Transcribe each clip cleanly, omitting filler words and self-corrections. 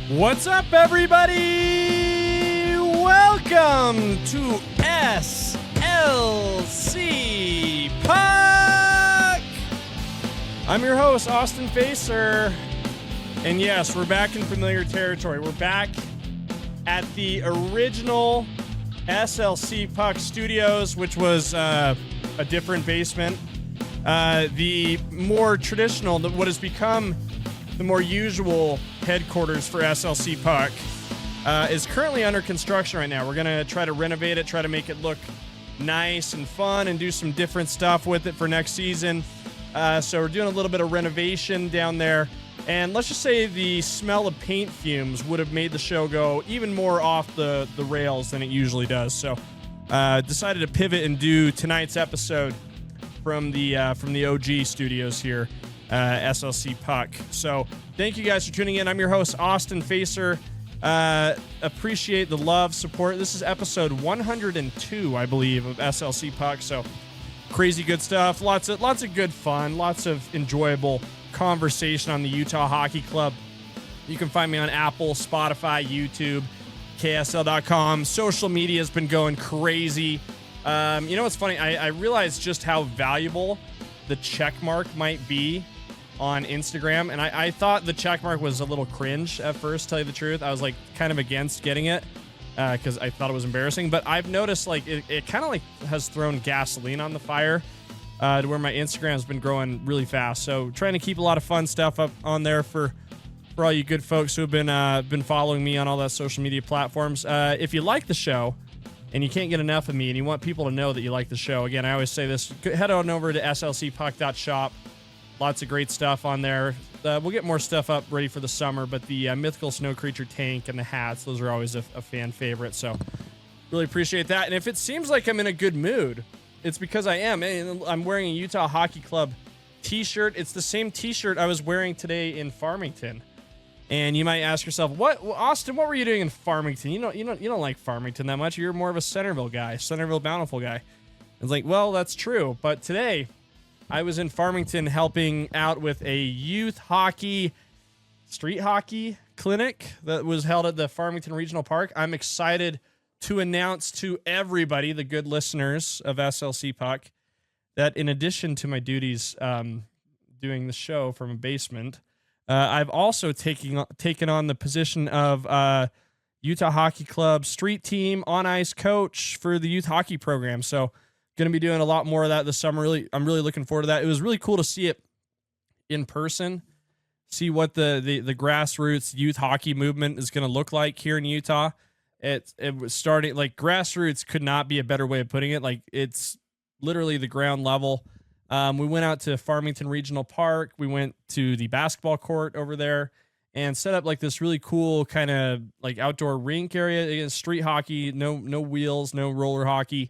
What's up, everybody? Welcome to SLC Puck. I'm your host, Austin Facer. And yes, we're back in familiar territory. We're back at the original SLC Puck Studios, which was a different basement. The more traditional, what has become the more usual headquarters for SLC Puck is currently under construction right now. We're going to try to renovate it, try to make it look nice and fun and do some different stuff with it for next season. So we're doing a little bit of renovation down there. And let's just say the smell of paint fumes would have made the show go even more off the rails than it usually does. So decided to pivot and do tonight's episode from the OG studios here, SLC Puck. So thank you guys for tuning in. I'm your host, Austin Facer. Appreciate the love, support. This is episode 102, I believe, of SLC Puck. So crazy good stuff. Lots of good fun. Lots of enjoyable conversation on the Utah Hockey Club. You can find me on Apple, Spotify, YouTube, KSL.com. Social media has been going crazy. You know what's funny? I realized just how valuable the check mark might be on Instagram, and I thought the check mark was a little cringe at first, to tell you the truth. I was like kind of against getting it because I thought it was embarrassing, but I've noticed like it kind of like has thrown gasoline on the fire to where my Instagram has been growing really fast. So trying to keep a lot of fun stuff up on there for all you good folks who have been following me on all that social media platforms. If you like the show and you can't get enough of me and you want people to know that you like the show, again, I always say this, head on over to slcpuck.shop. Lots of great stuff on there. We'll get more stuff up ready for the summer, but the mythical snow creature tank and the hats, those are always a fan favorite. So really appreciate that. And if it seems like I'm in a good mood, it's because I am. I'm wearing a Utah Hockey Club t-shirt. It's the same t-shirt I was wearing today in Farmington. And you might ask yourself, "What, Austin? What were you doing in Farmington? You don't like Farmington that much. You're more of a Centerville guy, Centerville Bountiful guy." It's like, well, that's true. But today, I was in Farmington helping out with a youth hockey, street hockey clinic that was held at the Farmington Regional Park. I'm excited to announce to everybody, the good listeners of SLC Puck, that in addition to my duties doing the show from a basement, I've also taken on the position of Utah Hockey Club street team on ice coach for the youth hockey program. So going to be doing a lot more of that this summer. I'm really looking forward to that. It was really cool to see it in person, see what the grassroots youth hockey movement is going to look like here in Utah. It was starting, like, grassroots could not be a better way of putting it. Like, it's literally the ground level. We went out to Farmington Regional Park. We went to the basketball court over there and set up like this really cool kind of like outdoor rink area. Again, street hockey, no wheels, no roller hockey.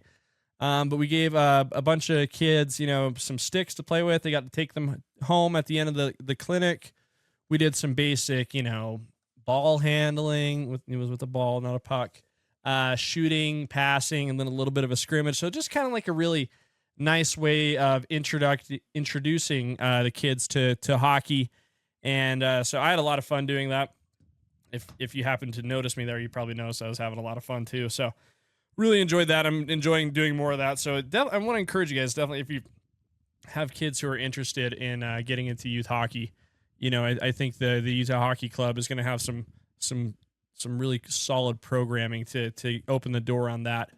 But we gave a bunch of kids, some sticks to play with. They got to take them home at the end of the clinic. We did some basic, ball handling. It was with a ball, not a puck. Shooting, passing, and then a little bit of a scrimmage. So just kind of like a really nice way of introducing the kids to hockey. And so I had a lot of fun doing that. If you happen to notice me there, you probably noticed I was having a lot of fun too. So really enjoyed that. I'm enjoying doing more of that. So I want to encourage you guys, definitely, if you have kids who are interested in getting into youth hockey, I think the Utah Hockey Club is going to have some really solid programming to open the door on that.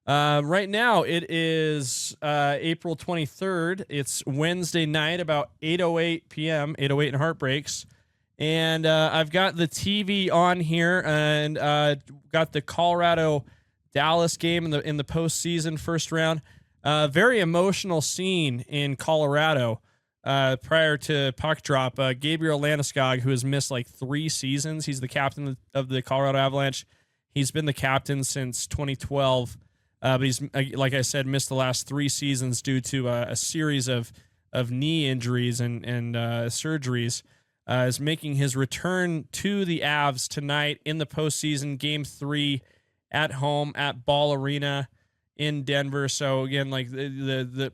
Right now it is April 23rd. It's Wednesday night, about 8:08 p.m., 8:08 in Heartbreaks. And I've got the TV on here and got the Colorado-Dallas game in the postseason first round. Very emotional scene in Colorado prior to puck drop. Gabriel Landeskog, who has missed like 3 seasons. He's the captain of the Colorado Avalanche. He's been the captain since 2012. But he's, like I said, missed the last 3 seasons due to a series of knee injuries and surgeries. Is making his return to the Avs tonight in the postseason, Game 3 at home at Ball Arena in Denver. So again, like the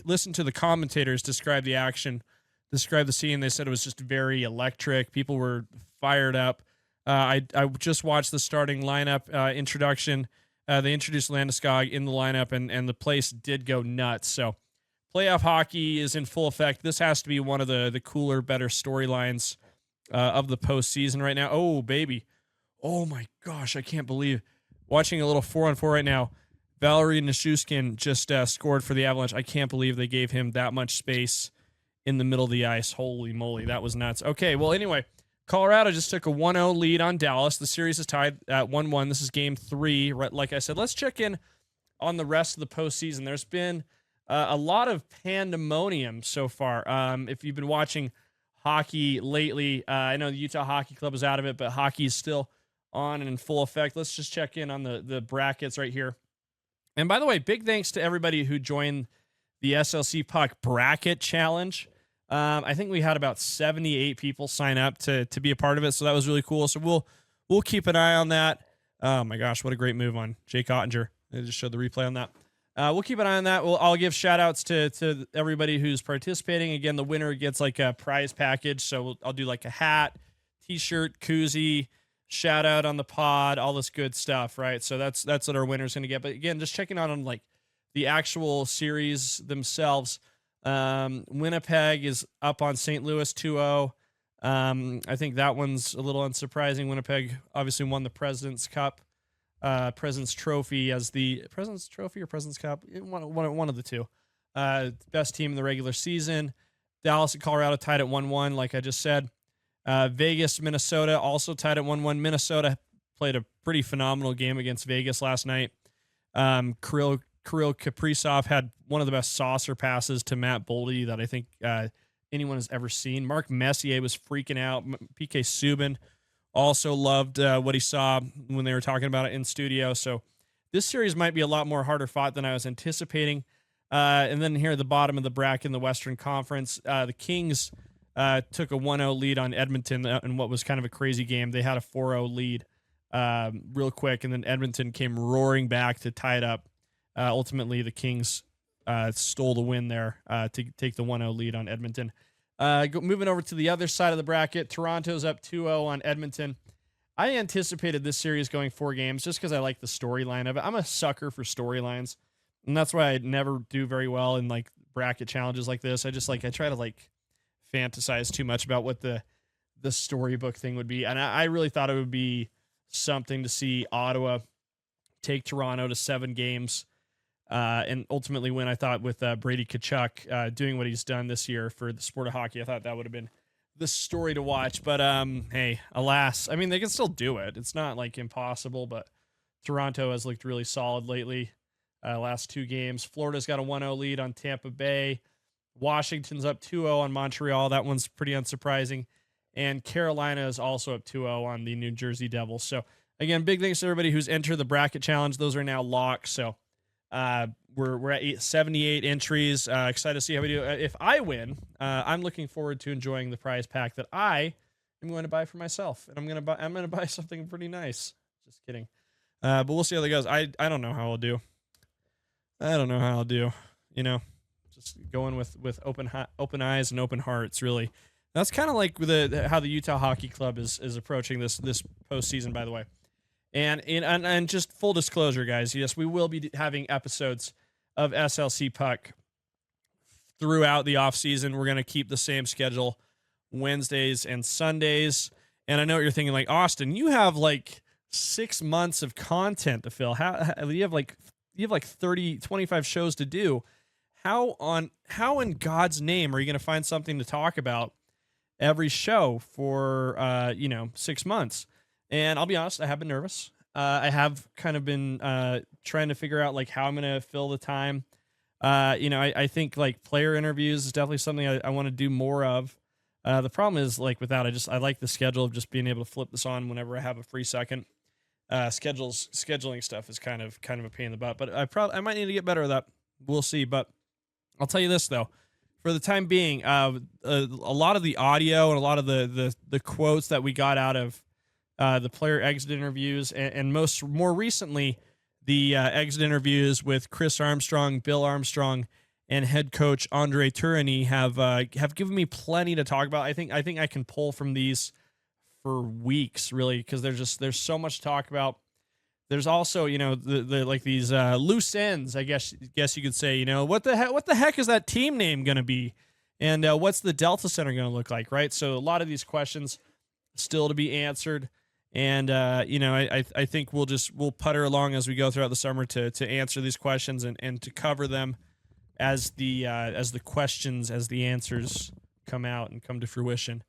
listen to the commentators describe the action, describe the scene. They said it was just very electric. People were fired up. I just watched the starting lineup introduction. They introduced Landeskog in the lineup, and the place did go nuts. So playoff hockey is in full effect. This has to be one of the cooler, better storylines of the postseason right now. Oh, baby. Oh, my gosh. I can't believe. Watching a little 4-on-4 right now. Valery Nichushkin just scored for the Avalanche. I can't believe they gave him that much space in the middle of the ice. Holy moly. That was nuts. Okay, well, anyway, Colorado just took a 1-0 lead on Dallas. The series is tied at 1-1. This is game 3. Like I said, let's check in on the rest of the postseason. There's been a lot of pandemonium so far. If you've been watching hockey lately, I know the Utah Hockey Club is out of it, but hockey is still on and in full effect. Let's just check in on the brackets right here. And by the way, big thanks to everybody who joined the SLC Puck Bracket Challenge. I think we had about 78 people sign up to be a part of it, so that was really cool. So we'll keep an eye on that. Oh my gosh, what a great move on Jake Ottinger. I just showed the replay on that. We'll keep an eye on that. I'll give shout outs to everybody who's participating. Again, the winner gets like a prize package. So I'll do like a hat, t-shirt, koozie, shout out on the pod, all this good stuff, right? So that's what our winner's going to get. But again, just checking out on like the actual series themselves. Winnipeg is up on St. Louis 2-0. I think that one's a little unsurprising. Winnipeg obviously won the President's Cup, President's Trophy as the President's Trophy or President's Cup, one of the two. Best team in the regular season. Dallas and Colorado tied at 1-1, like I just said. Vegas, Minnesota also tied at 1-1. Minnesota played a pretty phenomenal game against Vegas last night. Kirill Kaprizov had one of the best saucer passes to Matt Boldy that I think anyone has ever seen. Mark Messier was freaking out. PK Subban also loved what he saw when they were talking about it in studio. So this series might be a lot more harder fought than I was anticipating. And then here at the bottom of the bracket in the Western Conference, the Kings took a 1-0 lead on Edmonton in what was kind of a crazy game. They had a 4-0 lead real quick, and then Edmonton came roaring back to tie it up. Ultimately, the Kings stole the win there to take the 1-0 lead on Edmonton. Moving over to the other side of the bracket, Toronto's up 2-0 on Edmonton. I anticipated this series going 4 games just because I like the storyline of it. I'm a sucker for storylines, and that's why I never do very well in like bracket challenges like this. I try to fantasize too much about what the storybook thing would be, and I really thought it would be something to see Ottawa take Toronto to 7 games and ultimately win. I thought with Brady Tkachuk doing what he's done this year for the sport of hockey, I thought that would have been the story to watch. But hey, alas, I mean, they can still do it. It's not like impossible, but Toronto has looked really solid lately. Last 2 games. Florida's got a 1-0 lead on Tampa Bay. Washington's up 2-0 on Montreal. That one's pretty unsurprising. And Carolina is also up 2-0 on the New Jersey Devils. So, again, big thanks to everybody who's entered the bracket challenge. Those are now locked. So, we're at 78 entries. Excited to see how we do. If I win, I'm looking forward to enjoying the prize pack that I am going to buy for myself. And I'm going to buy something pretty nice. Just kidding. But we'll see how that goes. I don't know how I'll do. You know. Just going with open eyes and open hearts, really. That's kind of like how the Utah Hockey Club is approaching this postseason, by the way. And just full disclosure, guys, yes, we will be having episodes of SLC Puck throughout the offseason. We're going to keep the same schedule, Wednesdays and Sundays. And I know what you're thinking, like, Austin, you have like 6 months of content to fill. How you have like 25 shows to do. How in God's name are you going to find something to talk about every show for 6 months? And I'll be honest, I have been nervous. I have kind of been trying to figure out like how I'm going to fill the time. I think like player interviews is definitely something I want to do more of. The problem is like with that, I like the schedule of just being able to flip this on whenever I have a free second. Scheduling stuff is kind of a pain in the butt, but I might need to get better at that. We'll see. But I'll tell you this though, for the time being, a lot of the audio and a lot of the quotes that we got out of the player exit interviews and more recently the exit interviews with Chris Armstrong, Bill Armstrong, and head coach André Tourigny have given me plenty to talk about. I think I can pull from these for weeks, really, because there's so much to talk about. There's also, the like these loose ends, I guess you could say. What the heck is that team name going to be, and what's the Delta Center going to look like, right? So a lot of these questions still to be answered, and I think we'll putter along as we go throughout the summer to answer these questions and to cover them as the questions, as the answers come out and come to fruition.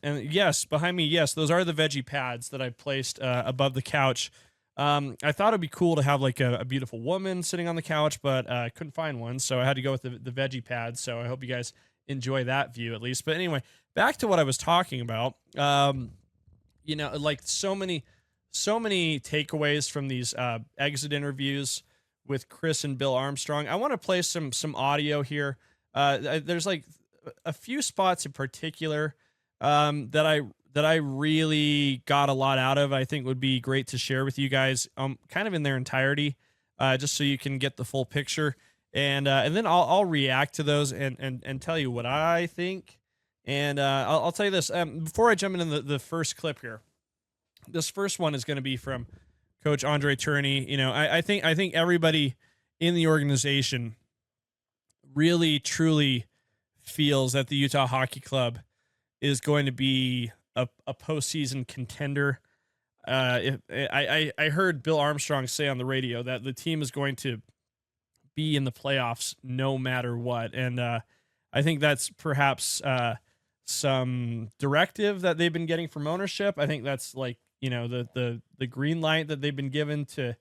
And yes, behind me, yes, those are the Veggie Pads that I placed above the couch. I thought it'd be cool to have like a beautiful woman sitting on the couch, but I couldn't find one, so I had to go with the Veggie Pads. So I hope you guys enjoy that view at least. But anyway, back to what I was talking about. Like so many takeaways from these exit interviews with Chris and Bill Armstrong. I want to play some audio here. There's like a few spots in particular that I really got a lot out of. I think would be great to share with you guys, kind of in their entirety, just so you can get the full picture, and then I'll react to those and tell you what I think. And I'll tell you this before I jump into the first clip here. This first one is going to be from Coach André Turney. I think everybody in the organization really truly feels that the Utah Hockey Club is going to be a postseason contender. I heard Bill Armstrong say on the radio that the team is going to be in the playoffs no matter what, and I think that's perhaps some directive that they've been getting from ownership. I think that's like the green light that they've been given to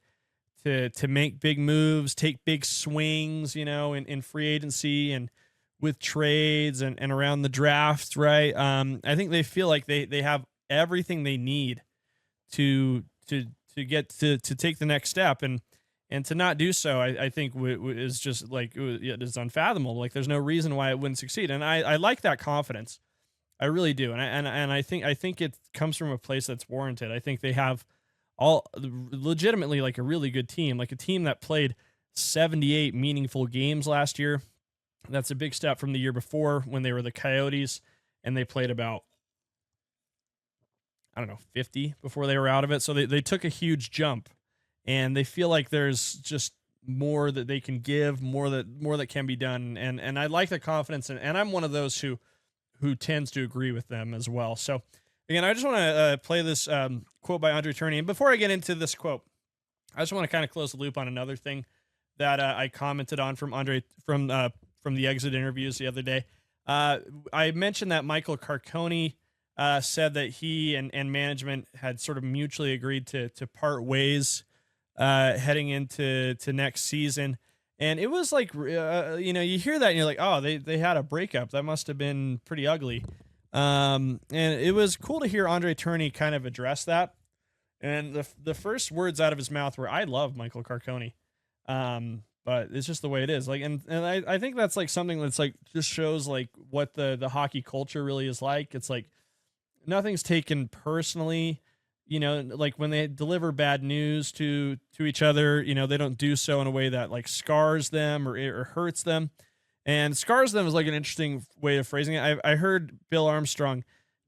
make big moves, take big swings, in free agency and with trades and around the draft, right? I think they feel like they have everything they need to get to take the next step, and to not do so, I think is just like it is unfathomable. Like there's no reason why it wouldn't succeed, and I like that confidence. I really do, and I think it comes from a place that's warranted. I think they have all legitimately like a really good team, like a team that played 78 meaningful games last year. That's a big step from the year before when they were the Coyotes and they played about, 50 before they were out of it. So they took a huge jump, and they feel like there's just more that they can give, more that can be done. And I like the confidence, and I'm one of those who tends to agree with them as well. So again, I just want to play this quote by André Turney. And before I get into this quote, I just want to kind of close the loop on another thing that I commented on from André from the exit interviews the other day. I mentioned that Michael Carcone said that he and management had sort of mutually agreed to part ways heading into next season. And it was like, you hear that and you're like, oh, they had a breakup. That must have been pretty ugly. And it was cool to hear André Turney kind of address that. And the first words out of his mouth were, I love Michael Carcone. But it's just the way it is. Like, and I think that's like something that's like just shows like what the hockey culture really is like. It's like nothing's taken personally, like when they deliver bad news to each other, they don't do so in a way that like scars them or hurts them. And scars them is like an interesting way of phrasing it. I heard Bill Armstrong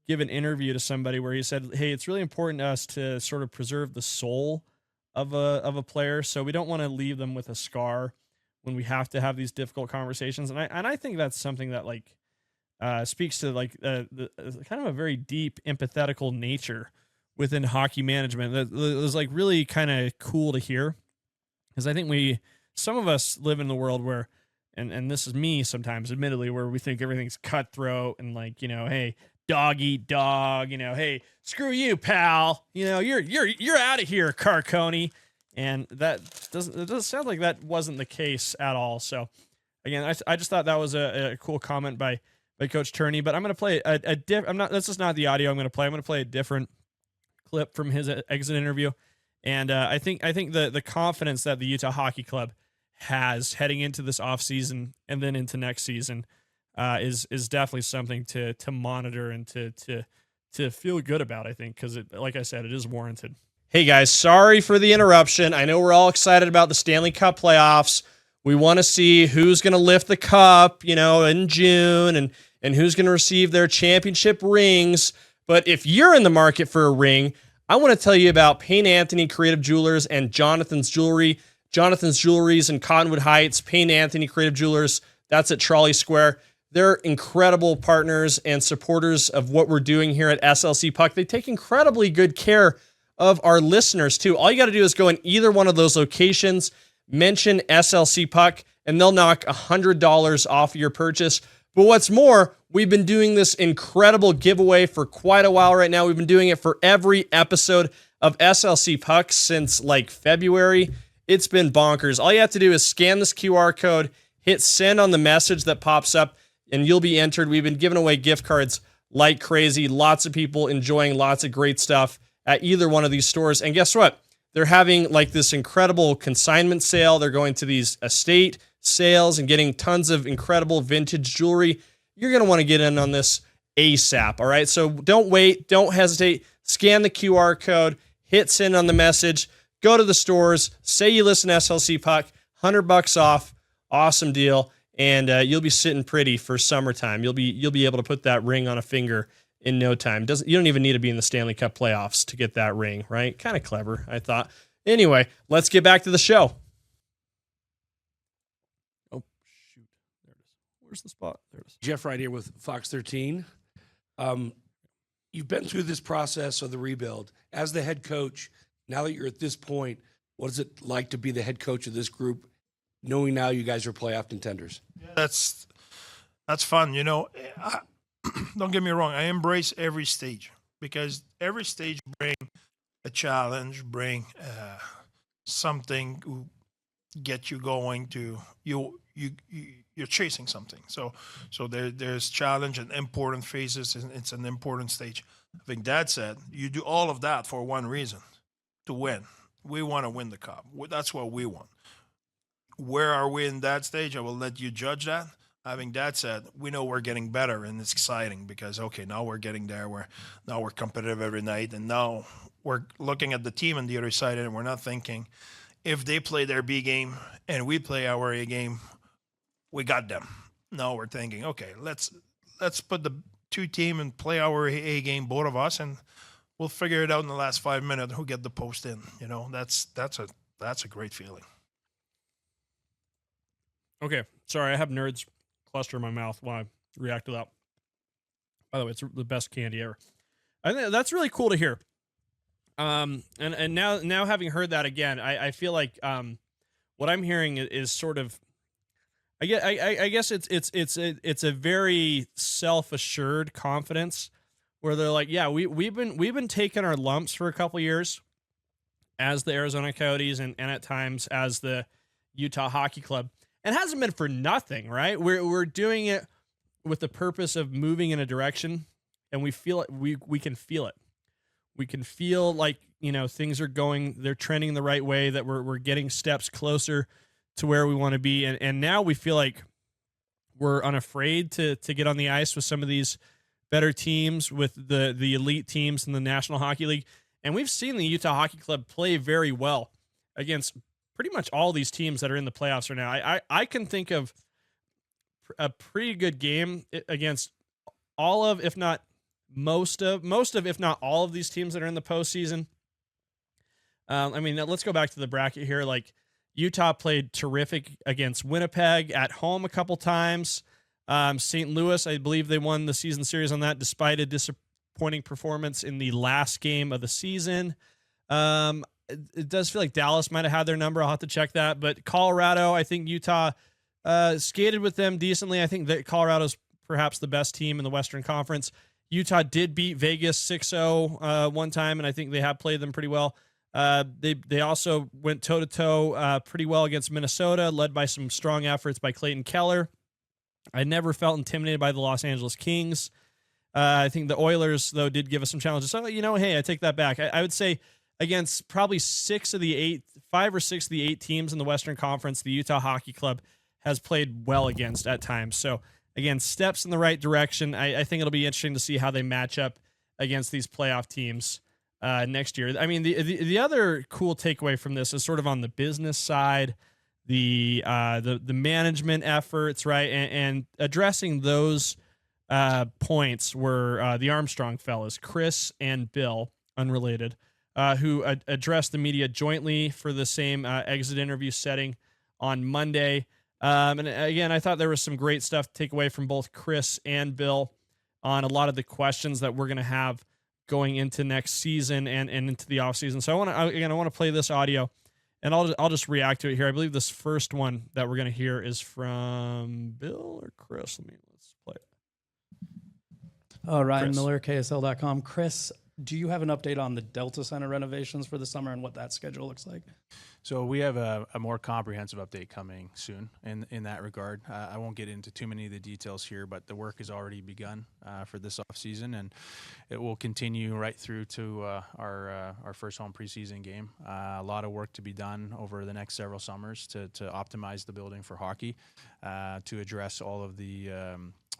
give an interview to somebody where he said, hey, it's really important to us to sort of preserve the soul of a player. So we don't want to leave them with a scar when we have to have these difficult conversations. And I think that's something that like speaks to like the kind of a very deep empathetical nature within hockey management. That was like really kind of cool to hear, because I think some of us live in the world where, and this is me sometimes, admittedly, where we think everything's cutthroat and like, hey, dog eat dog, hey, screw you, pal, you're out of here, Carcone. And it doesn't sound like that wasn't the case at all. So again, I just thought that was a cool comment by Coach Turney. But I'm going to play this is not the audio I'm going to play. I'm going to play a different clip from his exit interview. And I think the confidence that the Utah Hockey Club has heading into this offseason and then into next season is definitely something to monitor and to feel good about, I think, because like I said, it is warranted. Hey guys, sorry for the interruption. I know we're all excited about the Stanley Cup Playoffs. We want to see who's going to lift the cup, in June, and who's going to receive their championship rings. But if you're in the market for a ring, I want to tell you about Payne Anthony Creative Jewelers and Jonathan's Jewelry. Jonathan's Jewelry's in Cottonwood Heights, Payne Anthony Creative Jewelers, that's at Trolley Square. They're incredible partners and supporters of what we're doing here at SLC Puck. They take incredibly good care of our listeners, too. All you got to do is go in either one of those locations, mention SLC Puck, and they'll knock $100 off your purchase. But what's more, we've been doing this incredible giveaway for quite a while right now. We've been doing it for every episode of SLC Puck since like February. It's been bonkers. All you have to do is scan this QR code, hit send on the message that pops up, and you'll be entered. We've been giving away gift cards like crazy. Lots of people enjoying lots of great stuff at either one of these stores. And guess what? They're having like this incredible consignment sale. They're going to these estate sales and getting tons of incredible vintage jewelry. You're going to want to get in on this ASAP. All right. So don't wait. Don't hesitate. Scan the QR code, hit send on the message, go to the stores, say you listen to SLC Puck, $100 off. Awesome deal. And you'll be sitting pretty for summertime. You'll be able to put that ring on a finger in no time. You don't even need to be in the Stanley Cup playoffs to get that ring, right? Kind of clever, I thought. Anyway, let's get back to the show. Oh, shoot. There it is. Where's the spot? There it is. Jeff right here with Fox 13. You've been through this process of the rebuild. As the head coach, now that you're at this point, what is it like to be the head coach of this group, knowing now you guys are playoff contenders? Yeah, that's fun. You know, don't get me wrong. I embrace every stage because every stage bring a challenge, bring something to get you going to you're chasing something. So there's challenge and important phases, and it's an important stage. I think Dad said you do all of that for one reason: to win. We want to win the cup. That's what we want. Where are we in that stage? I will let you judge that. Having that said, we know we're getting better, and it's exciting because, okay, now we're getting there. We're competitive every night, and now we're looking at the team on the other side, and we're not thinking if they play their B game and we play our A game, we got them. No, we're thinking, okay, let's put the two team and play our A game, both of us, and we'll figure it out in the last 5 minutes who get the post in. You know, that's a great feeling. Okay, sorry, I have nerds cluster in my mouth while I react to that. By the way, it's the best candy ever. I think that's really cool to hear. And now having heard that again, I feel like what I'm hearing is sort of, I guess it's a very self-assured confidence where they're like, yeah, we've been taking our lumps for a couple years as the Arizona Coyotes and at times as the Utah Hockey Club. It hasn't been for nothing, right? We're doing it with the purpose of moving in a direction, and we feel it. We can feel it. We can feel like, you know, things are going, they're trending the right way, that we're getting steps closer to where we want to be. And now we feel like we're unafraid to get on the ice with some of these better teams, with the elite teams in the National Hockey League. And we've seen the Utah Hockey Club play very well against pretty much all these teams that are in the playoffs right now. I can think of a pretty good game against all of, if not most of, if not all of these teams that are in the postseason. I mean, let's go back to the bracket here. Like, Utah played terrific against Winnipeg at home a couple times. St. Louis, I believe they won the season series on that despite a disappointing performance in the last game of the season. It does feel like Dallas might have had their number. I'll have to check that. But Colorado, I think Utah skated with them decently. I think that Colorado's perhaps the best team in the Western Conference. Utah did beat Vegas 6-0 one time, and I think they have played them pretty well. They also went toe-to-toe pretty well against Minnesota, led by some strong efforts by Clayton Keller. I never felt intimidated by the Los Angeles Kings. I think the Oilers, though, did give us some challenges. So, you know, hey, I take that back. I would say against probably 5 or 6 of the 8 teams in the Western Conference, the Utah Hockey Club has played well against at times. So, again, steps in the right direction. I think it'll be interesting to see how they match up against these playoff teams next year. I mean, the other cool takeaway from this is sort of on the business side, the management efforts, right, and addressing those points were the Armstrong fellas, Chris and Bill, unrelated, who addressed the media jointly for the same exit interview setting on Monday. And again, I thought there was some great stuff to take away from both Chris and Bill on a lot of the questions that we're going to have going into next season and into the offseason. So I want to play this audio, and I'll just react to it here. I believe this first one that we're going to hear is from Bill or Chris. Let's play it. Ryan Chris. Miller, KSL.com. Chris, do you have an update on the Delta Center renovations for the summer and what that schedule looks like? So we have a more comprehensive update coming soon in that regard. I won't get into too many of the details here, but the work has already begun for this off season, and it will continue right through to our first home preseason game. A lot of work to be done over the next several summers to optimize the building for hockey, to address all of the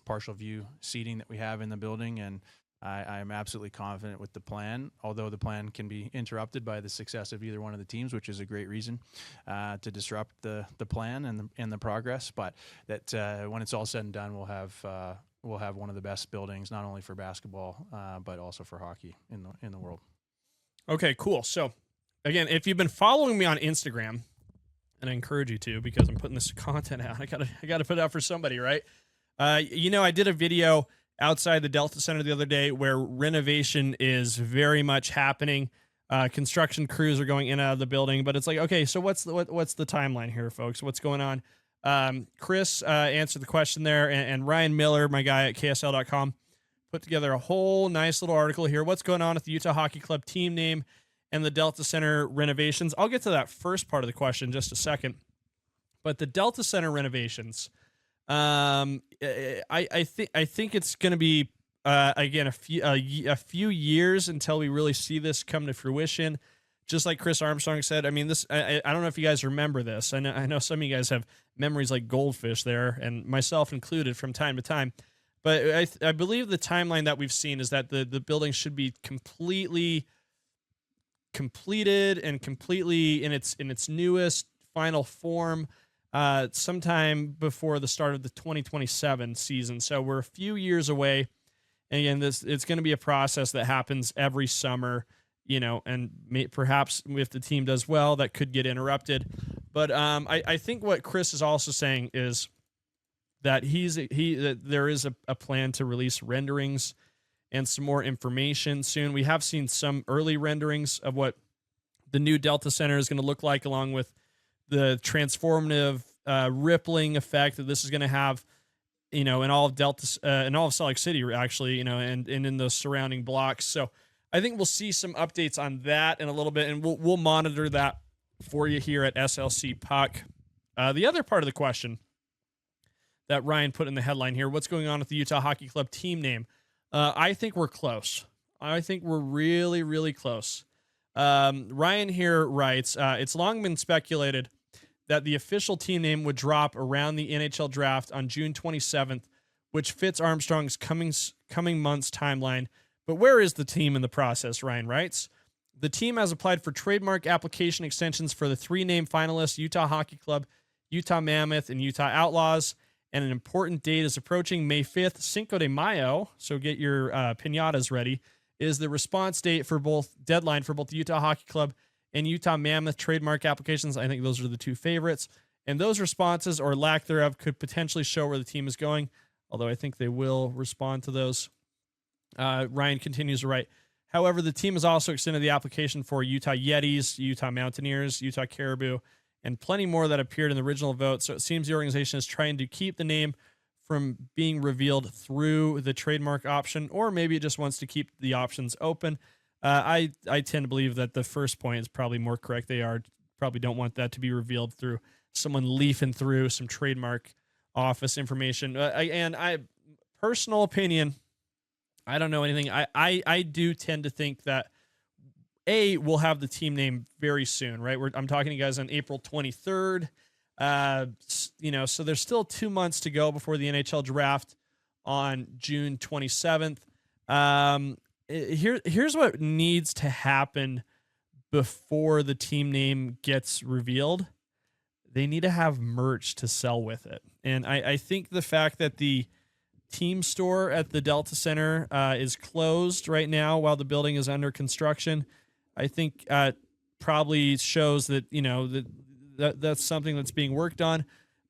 partial view seating that we have in the building, and I'm absolutely confident with the plan, although the plan can be interrupted by the success of either one of the teams, which is a great reason to disrupt the plan and the progress. But that when it's all said and done, we'll have one of the best buildings, not only for basketball but also for hockey in the world. Okay, cool. So again, if you've been following me on Instagram, and I encourage you to, because I'm putting this content out, I gotta put it out for somebody, right? I did a video outside the Delta Center the other day where renovation is very much happening. Construction crews are going in and out of the building, but it's like, okay, so what's the timeline here, folks? What's going on? Chris answered the question there, and Ryan Miller, my guy at KSL.com, put together a whole nice little article here. What's going on with the Utah Hockey Club team name and the Delta Center renovations? I'll get to that first part of the question in just a second. But the Delta Center renovations, I think it's going to be again a few years until we really see this come to fruition. Just like Chris Armstrong said, I mean, this I don't know if you guys remember this. I know some of you guys have memories like goldfish there, and myself included from time to time. But I believe the timeline that we've seen is that the building should be completely completed and completely in its newest final form sometime before the start of the 2027 season. So we're a few years away. And again, it's going to be a process that happens every summer, and perhaps if the team does well, that could get interrupted. But I think what Chris is also saying is that that there is a plan to release renderings and some more information soon. We have seen some early renderings of what the new Delta Center is going to look like, along with the transformative rippling effect that this is going to have, in all of in all of Salt Lake City, actually, and in those surrounding blocks. So I think we'll see some updates on that in a little bit, and we'll monitor that for you here at SLC Puck. The other part of the question that Ryan put in the headline here, what's going on with the Utah Hockey Club team name? I think we're close. I think we're really, really close. Ryan here writes, it's long been speculated that the official team name would drop around the NHL draft on June 27th, which fits Armstrong's coming months timeline. But where is the team in the process, Ryan writes? The team has applied for trademark application extensions for the 3 name finalists, Utah Hockey Club, Utah Mammoth, and Utah Outlaws. And an important date is approaching, May 5th, Cinco de Mayo. So get your piñatas ready. Is the response date deadline for both the Utah Hockey Club and Utah Mammoth trademark applications. I think those are the 2 favorites. And those responses, or lack thereof, could potentially show where the team is going, although I think they will respond to those. Ryan continues to write, however, the team has also extended the application for Utah Yetis, Utah Mountaineers, Utah Caribou, and plenty more that appeared in the original vote. So it seems the organization is trying to keep the name from being revealed through the trademark option, or maybe it just wants to keep the options open. I tend to believe that the first point is probably more correct. They probably don't want that to be revealed through someone leafing through some trademark office information. Personal opinion, I don't know anything. I do tend to think that we'll have the team name very soon, right? I'm talking to you guys on April 23rd. So there's still 2 months to go before the NHL draft on June 27th. Here's what needs to happen before the team name gets revealed. They need to have merch to sell with it. And I think the fact that the team store at the Delta Center is closed right now while the building is under construction. I think probably shows that, you know, that's something that's being worked on,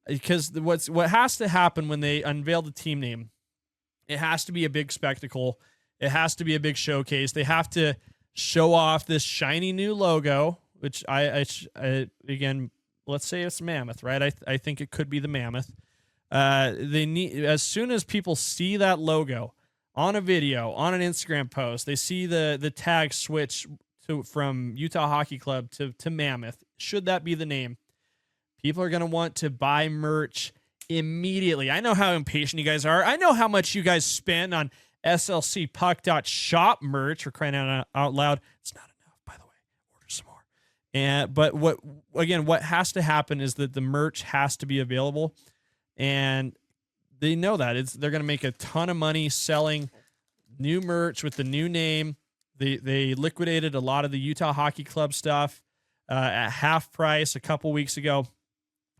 because what has to happen when they unveil the team name, it has to be a big spectacle. It has to be a big showcase. They have to show off this shiny new logo, which I again, let's say it's Mammoth, right? I think it could be the Mammoth. They need, as soon as people see that logo on a video, on an Instagram post, they see the tag switch from Utah Hockey Club to Mammoth. Should that be the name? People are going to want to buy merch immediately. I know how impatient you guys are. I know how much you guys spend on slcpuck.shop merch. For crying out loud. It's not enough, by the way. Order some more. But what has to happen is that the merch has to be available, and they know that they're going to make a ton of money selling new merch with the new name. They liquidated a lot of the Utah Hockey Club stuff at half price a couple weeks ago,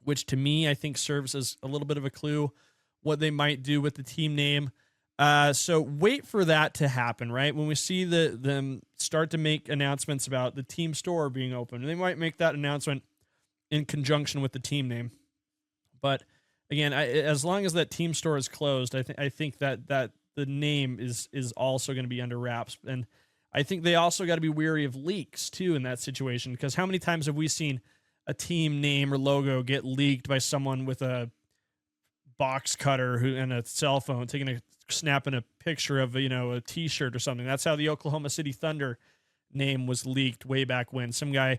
which to me I think serves as a little bit of a clue what they might do with the team name. So wait for that to happen, right? When we see them start to make announcements about the team store being open, they might make that announcement in conjunction with the team name. But again, as long as that team store is closed, I think that the name is also going to be under wraps. And I think they also got to be wary of leaks too in that situation, because how many times have we seen a team name or logo get leaked by someone with a box cutter and a cell phone snapping a picture of a t-shirt or something? That's how the Oklahoma City Thunder name was leaked way back when. Some guy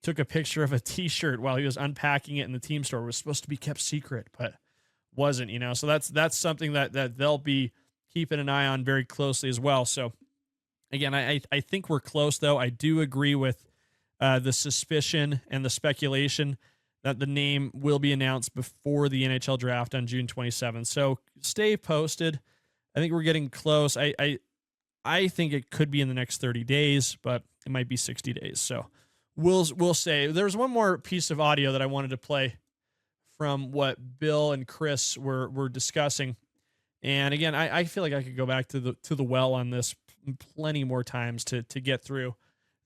took a picture of a t-shirt while he was unpacking it in the team store. It was supposed to be kept secret, but wasn't, So that's something that they'll be keeping an eye on very closely as well. So again, I think we're close, though. I do agree with the suspicion and the speculation that the name will be announced before the NHL draft on June 27th. So stay posted. I think we're getting close. I think it could be in the next 30 days, but it might be 60 days. So we'll say. There's one more piece of audio that I wanted to play from what Bill and Chris were discussing. And again, I feel like I could go back to the well on this plenty more times to get through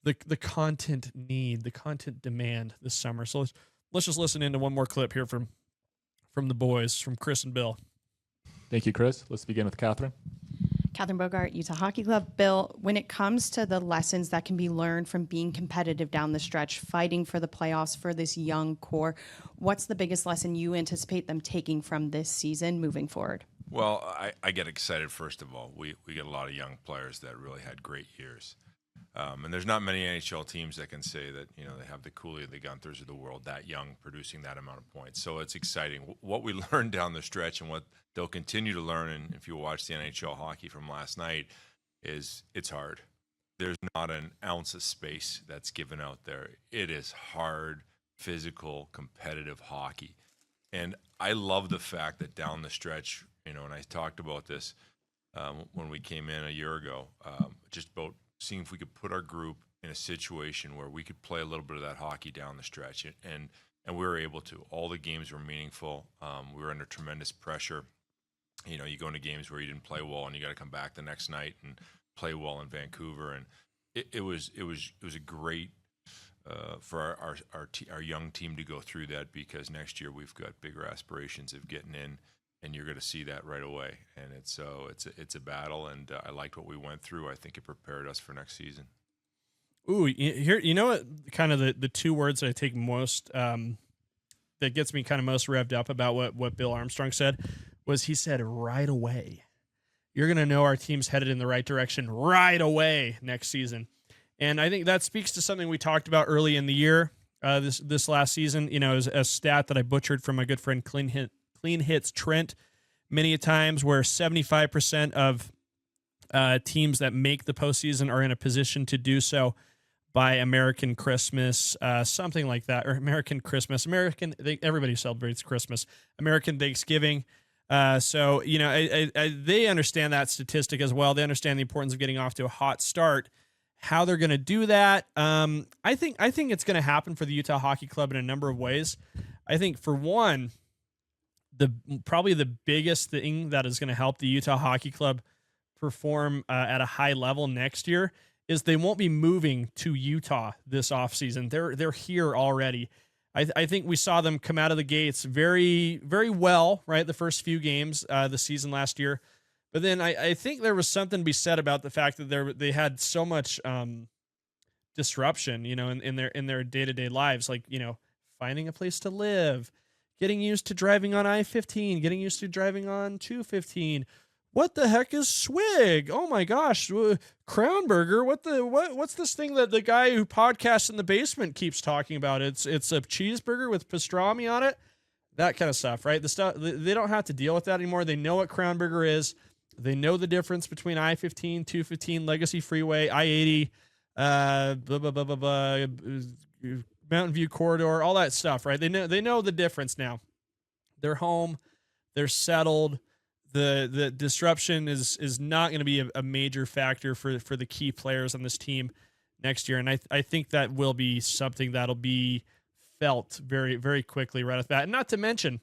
the content need, the content demand this summer. So let's just listen into one more clip here from the boys, from Chris and Bill. Thank you, Chris. Let's begin with Catherine. Catherine Bogart, Utah Hockey Club. Bill, when it comes to the lessons that can be learned from being competitive down the stretch, fighting for the playoffs for this young core, what's the biggest lesson you anticipate them taking from this season moving forward? Well, I get excited, first of all. We get a lot of young players that really had great years. And there's not many NHL teams that can say that, they have the Cooley, the Gunthers of the world that young, producing that amount of points. So it's exciting. What we learned down the stretch and what they'll continue to learn, and if you watch the NHL hockey from last night, is it's hard. There's not an ounce of space that's given out there. It is hard, physical, competitive hockey. And I love the fact that down the stretch, and I talked about this when we came in a year ago, just about seeing if we could put our group in a situation where we could play a little bit of that hockey down the stretch, and we were able to. All the games were meaningful. We were under tremendous pressure. You go into games where you didn't play well, and you got to come back the next night and play well in Vancouver, and it was a great for our young team to go through that, because next year we've got bigger aspirations of getting in. And you're going to see that right away, and it's a battle. And I liked what we went through. I think it prepared us for next season. Ooh, here, what kind of the two words that I take most, that gets me kind of most revved up about what Bill Armstrong said, was he said right away. You're going to know our team's headed in the right direction right away next season, and I think that speaks to something we talked about early in the year. This last season, is a stat that I butchered from my good friend Clean Hits Trent many a times, where 75% of teams that make the postseason are in a position to do so by American Christmas, something like that, or American Christmas. Everybody celebrates Christmas. American Thanksgiving. So they understand that statistic as well. They understand the importance of getting off to a hot start. How they're going to do that, I think it's going to happen for the Utah Hockey Club in a number of ways. I think, for one, probably the biggest thing that is going to help the Utah Hockey Club perform at a high level next year is they won't be moving to Utah this offseason. They're here already. I think we saw them come out of the gates very, very well, right? The first few games the season last year. But then I think there was something to be said about the fact that they had so much disruption, in their day-to-day lives, like, finding a place to live, getting used to driving on I-15, getting used to driving on 215. What the heck is swig? Oh my gosh, Crown Burger. What's this thing that the guy who podcasts in the basement keeps talking about? It's a cheeseburger with pastrami on it. That kind of stuff, right? The stuff they don't have to deal with that anymore. They know what Crown Burger is. They know the difference between I-15, 215, Legacy Freeway, I-80, Mountain View Corridor, all that stuff, right? They know the difference now. They're home. They're settled. The disruption is not going to be a major factor for the key players on this team next year. And I think that will be something that'll be felt very, very quickly right off the bat. And not to mention,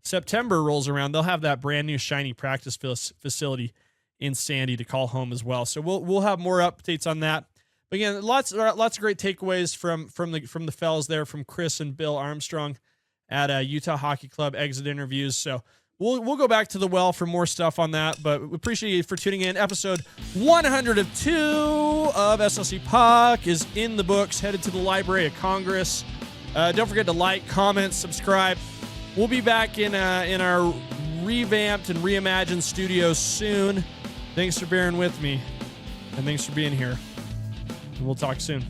September rolls around, they'll have that brand new shiny practice facility in Sandy to call home as well. So we'll have more updates on that. But again, lots of great takeaways from the fellas there, from Chris and Bill Armstrong at Utah Hockey Club exit interviews. So we'll go back to the well for more stuff on that, but we appreciate you for tuning in. Episode 102 of SLC Puck is in the books, headed to the Library of Congress. Don't forget to like, comment, subscribe. We'll be back in our revamped and reimagined studios soon. Thanks for bearing with me, and thanks for being here. And we'll talk soon.